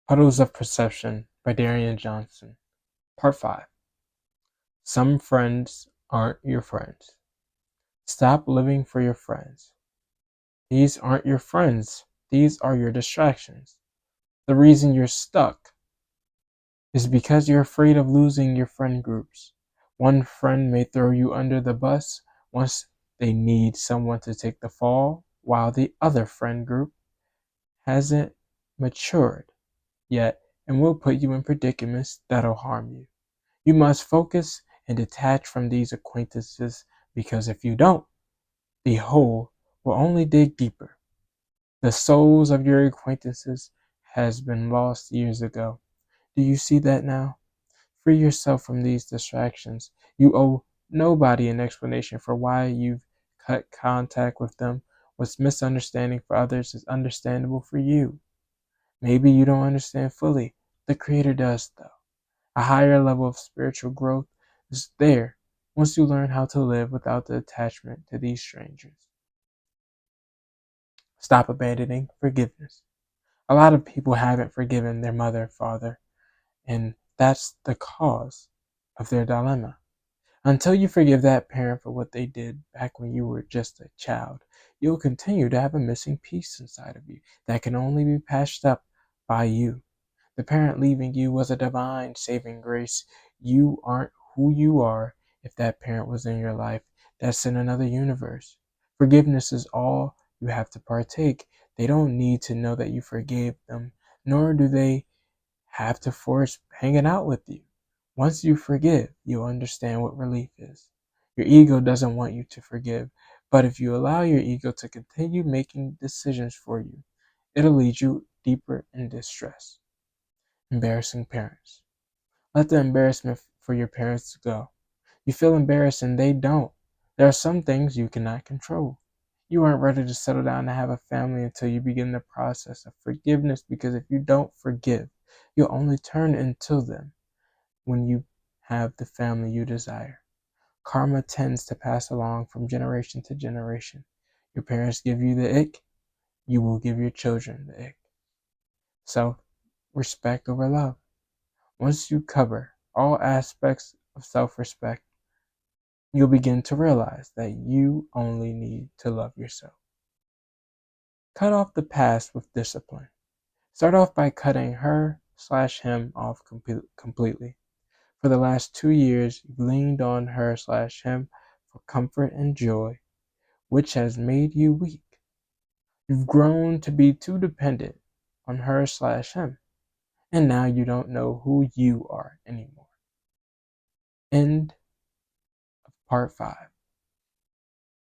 Puddles of Perception by Darian Johnson. Part 5. Some friends aren't your friends. Stop living for your friends. These aren't your friends. These are your distractions. The reason you're stuck is because you're afraid of losing your friend groups. One friend may throw you under the bus once they need someone to take the fall, while the other friend group hasn't matured yet and will put you in predicaments that'll harm you. You must focus and detach from these acquaintances because if you don't, the hole will only dig deeper. The souls of your acquaintances has been lost years ago. Do you see that now? Free yourself from these distractions. You owe nobody an explanation for why you've cut contact with them. What's misunderstanding for others is understandable for you. Maybe you don't understand fully. The Creator does, though. A higher level of spiritual growth is there once you learn how to live without the attachment to these strangers. Stop abandoning forgiveness. A lot of people haven't forgiven their mother, father, and that's the cause of their dilemma. Until you forgive that parent for what they did back when you were just a child, you'll continue to have a missing piece inside of you that can only be patched up by you. The parent leaving you was a divine saving grace. You aren't who you are if that parent was in your life. That's in another universe. Forgiveness is all you have to partake. They don't need to know that you forgave them, nor do they have to force hanging out with you. Once you forgive, you'll understand what relief is. Your ego doesn't want you to forgive, but if you allow your ego to continue making decisions for you, it'll lead you deeper in distress. Embarrassing parents. Let the embarrassment for your parents go. You feel embarrassed and they don't. There are some things you cannot control. You aren't ready to settle down and have a family until you begin the process of forgiveness, because if you don't forgive, you'll only turn into them when you have the family you desire. Karma tends to pass along from generation to generation. Your parents give you the ick, you will give your children the ick. Self respect over love. Once you cover all aspects of self respect, you'll begin to realize that you only need to love yourself. Cut off the past with discipline. Start off by cutting her/him off completely. For the last 2 years, you've leaned on her/him for comfort and joy, which has made you weak. You've grown to be too dependent on her/him, and now you don't know who you are anymore. End of part 5.